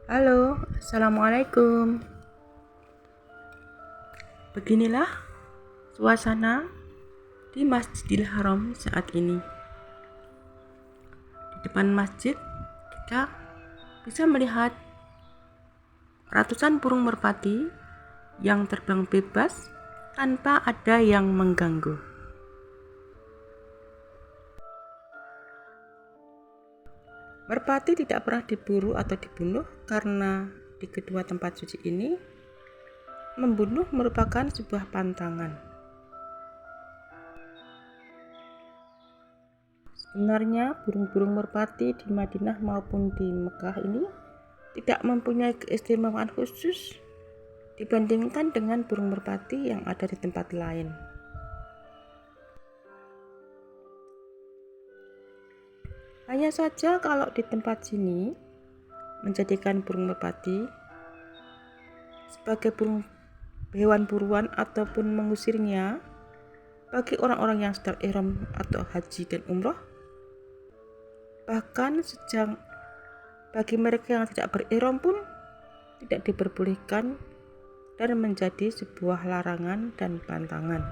Halo, Assalamualaikum. Beginilah suasana di Masjidil Haram saat ini. Di depan masjid, kita bisa melihat ratusan burung merpati yang terbang bebas tanpa ada yang mengganggu. Merpati tidak pernah diburu atau dibunuh karena di kedua tempat suci ini membunuh merupakan sebuah pantangan. Sebenarnya burung-burung merpati di Madinah maupun di Mekah ini tidak mempunyai keistimewaan khusus dibandingkan dengan burung merpati yang ada di tempat lain. Hanya saja kalau di tempat sini menjadikan burung merpati sebagai hewan buruan ataupun mengusirnya bagi orang-orang yang sedang ihram atau haji dan umroh, bahkan bagi mereka yang tidak berihram pun tidak diperbolehkan dan menjadi sebuah larangan dan pantangan.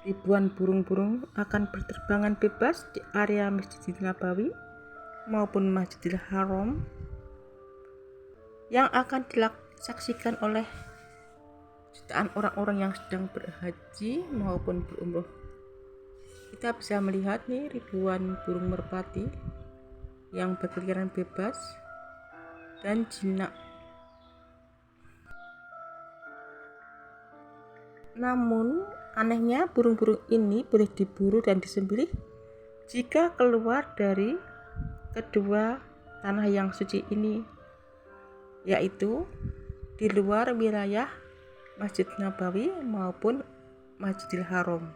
Ribuan burung-burung akan berterbangan bebas di area Masjidil Nabawi maupun Masjidil Haram yang akan disaksikan oleh jutaan orang-orang yang sedang berhaji maupun berumroh. Kita bisa melihat nih ribuan burung merpati yang berkeliaran bebas dan jinak. Namun anehnya burung-burung ini boleh diburu dan disembelih jika keluar dari kedua tanah yang suci ini, yaitu di luar wilayah Masjid Nabawi maupun Masjidil Haram.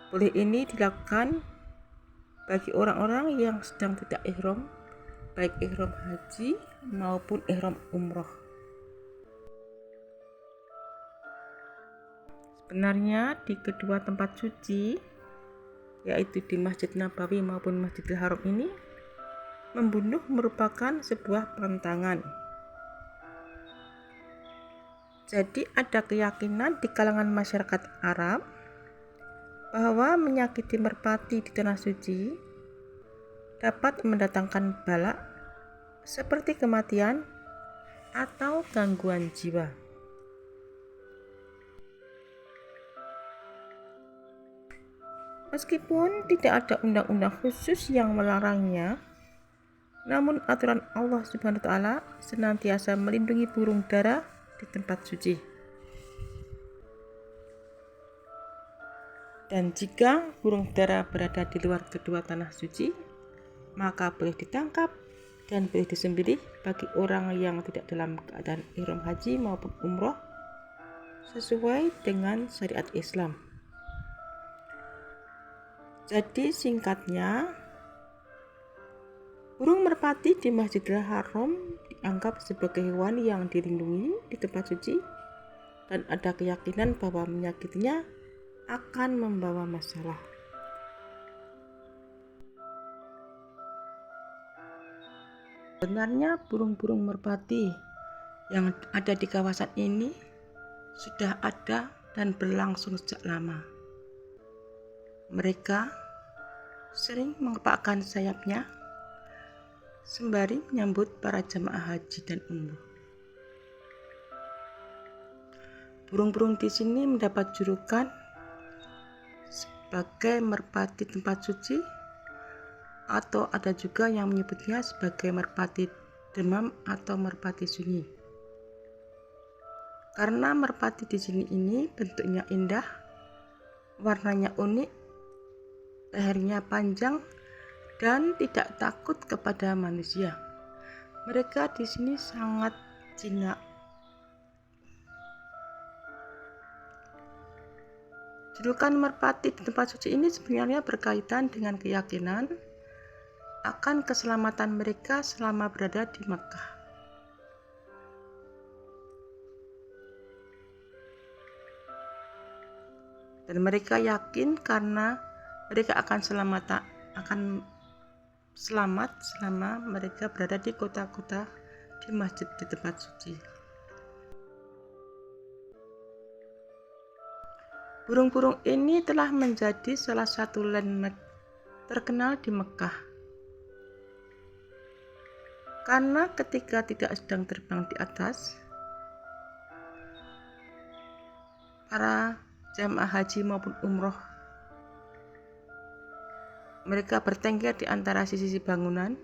Boleh ini dilakukan bagi orang-orang yang sedang tidak ihram, baik ihram haji maupun ihram umroh. Sebenarnya di kedua tempat suci, yaitu di Masjid Nabawi maupun Masjidil Haram ini, membunuh merupakan sebuah pantangan. Jadi ada keyakinan di kalangan masyarakat Arab bahwa menyakiti merpati di tanah suci dapat mendatangkan bala seperti kematian atau gangguan jiwa. Meskipun tidak ada undang-undang khusus yang melarangnya, namun aturan Allah Subhanahu wa taala senantiasa melindungi burung dara di tempat suci. Dan jika burung dara berada di luar kedua tanah suci, maka boleh ditangkap dan boleh disembelih bagi orang yang tidak dalam keadaan ihram haji maupun umroh sesuai dengan syariat Islam. Jadi singkatnya, burung merpati di Masjidil Haram dianggap sebagai hewan yang dilindungi di tempat suci dan ada keyakinan bahwa menyakitinya akan membawa masalah. Sebenarnya burung-burung merpati yang ada di kawasan ini sudah ada dan berlangsung sejak lama. Mereka sering mengepakkan sayapnya sembari menyambut para jamaah haji dan umroh. Burung-burung di sini mendapat julukan sebagai merpati tempat suci, atau ada juga yang menyebutnya sebagai merpati demam atau merpati sunyi. Karena merpati di sini ini bentuknya indah, warnanya unik, lehernya panjang dan tidak takut kepada manusia. Mereka di sini sangat jinak. Julukan merpati di tempat suci ini sebenarnya berkaitan dengan keyakinan akan keselamatan mereka selama berada di Makkah. Dan mereka yakin karena mereka akan akan selamat selama mereka berada di kota-kota, di masjid, di tempat suci. Burung-burung ini telah menjadi salah satu landmark terkenal di Mekah. Karena ketika tidak sedang terbang di atas, para jamaah haji maupun umroh, mereka bertengger di antara sisi bangunan,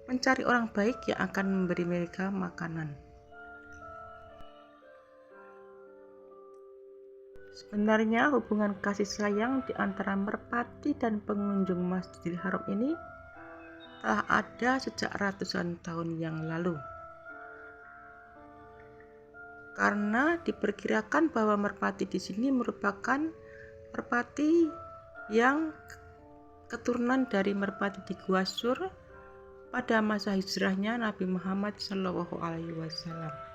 mencari orang baik yang akan memberi mereka makanan. Sebenarnya hubungan kasih sayang di antara merpati dan pengunjung Masjidil Haram ini telah ada sejak ratusan tahun yang lalu. Karena diperkirakan bahwa merpati di sini merupakan merpati yang keturunan dari merpati di Gua Sur pada masa hijrahnya Nabi Muhammad SAW.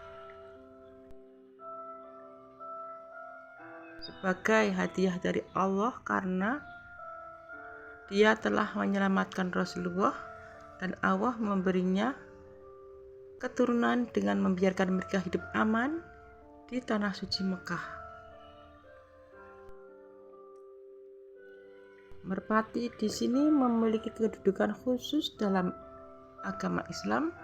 Sebagai hadiah dari Allah karena Dia telah menyelamatkan Rasulullah dan Allah memberinya keturunan dengan membiarkan mereka hidup aman di tanah suci Mekah. Merpati di sini memiliki kedudukan khusus dalam agama Islam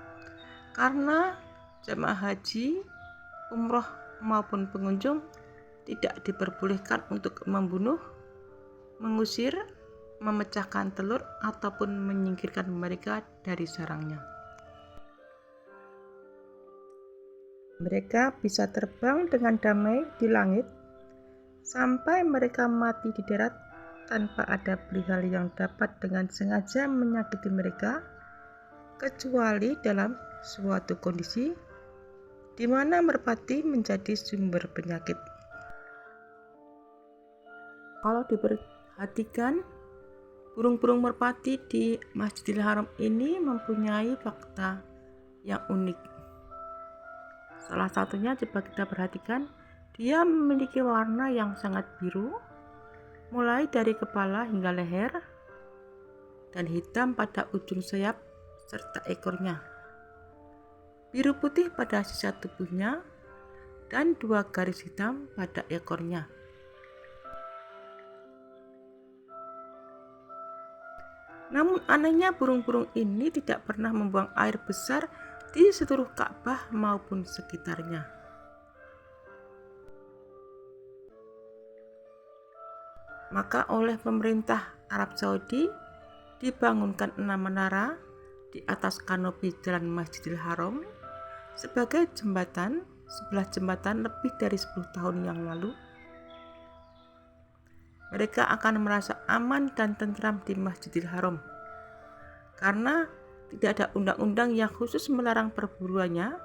karena jamaah haji, umroh maupun pengunjung tidak diperbolehkan untuk membunuh, mengusir, memecahkan telur ataupun menyingkirkan mereka dari sarangnya. Mereka bisa terbang dengan damai di langit sampai mereka mati di darat tanpa ada perihal yang dapat dengan sengaja menyakiti mereka, kecuali dalam suatu kondisi di mana merpati menjadi sumber penyakit. Kalau diperhatikan, burung-burung merpati di Masjidil Haram ini mempunyai fakta yang unik. Salah satunya coba kita perhatikan, dia memiliki warna yang sangat biru, mulai dari kepala hingga leher, dan hitam pada ujung sayap serta ekornya. Biru putih pada sisa tubuhnya, dan 2 garis hitam pada ekornya. Namun anehnya burung-burung ini tidak pernah membuang air besar di seluruh Ka'bah maupun sekitarnya. Maka oleh pemerintah Arab Saudi dibangunkan 6 menara di atas kanopi jalan Masjidil Haram sebagai jembatan, sebelah jembatan lebih dari 10 tahun yang lalu. Mereka akan merasa aman dan tentram di Masjidil Haram karena tidak ada undang-undang yang khusus melarang perburuannya,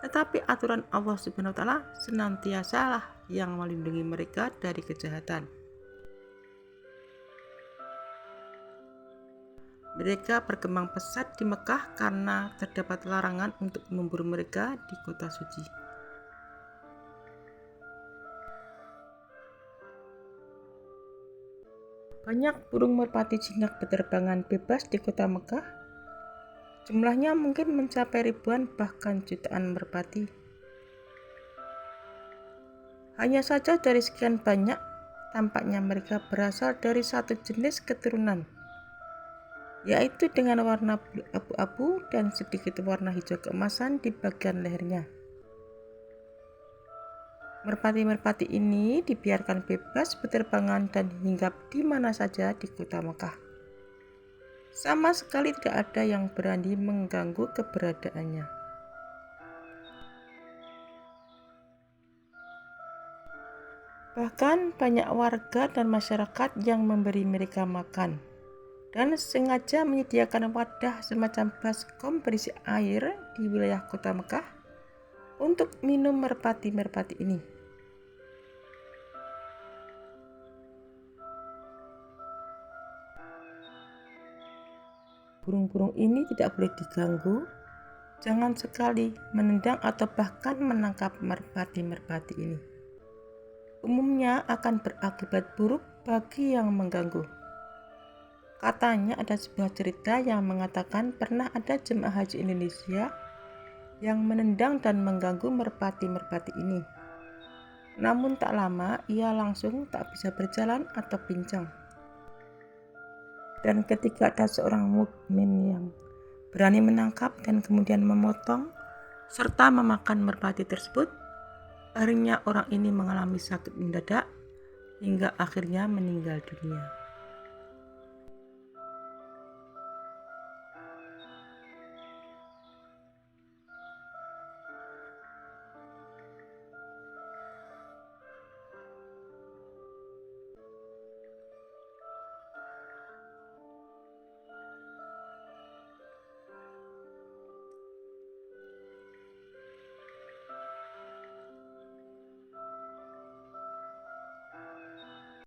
tetapi aturan Allah Subhanahu wa taala senantiasalah yang melindungi mereka dari kejahatan. Mereka berkembang pesat di Mekah karena terdapat larangan untuk memburu mereka di kota suci. Banyak burung merpati jinak berterbangan bebas di kota Mekah. Jumlahnya mungkin mencapai ribuan bahkan jutaan merpati. Hanya saja dari sekian banyak, tampaknya mereka berasal dari satu jenis keturunan, yaitu dengan warna abu-abu dan sedikit warna hijau keemasan di bagian lehernya. Merpati-merpati ini dibiarkan bebas berterbangan dan hinggap di mana saja di kota Mekah. Sama sekali tidak ada yang berani mengganggu keberadaannya. Bahkan banyak warga dan masyarakat yang memberi mereka makan dan sengaja menyediakan wadah semacam baskom berisi air di wilayah kota Mekah untuk minum merpati-merpati ini. Burung-burung ini tidak boleh diganggu, jangan sekali menendang atau bahkan menangkap merpati-merpati ini. Umumnya akan berakibat buruk bagi yang mengganggu. Katanya ada sebuah cerita yang mengatakan pernah ada jemaah haji Indonesia yang menendang dan mengganggu merpati-merpati ini. Namun tak lama ia langsung tak bisa berjalan atau pincang. Dan ketika ada seorang mukmin yang berani menangkap dan kemudian memotong serta memakan merpati tersebut, akhirnya orang ini mengalami sakit mendadak hingga akhirnya meninggal dunia.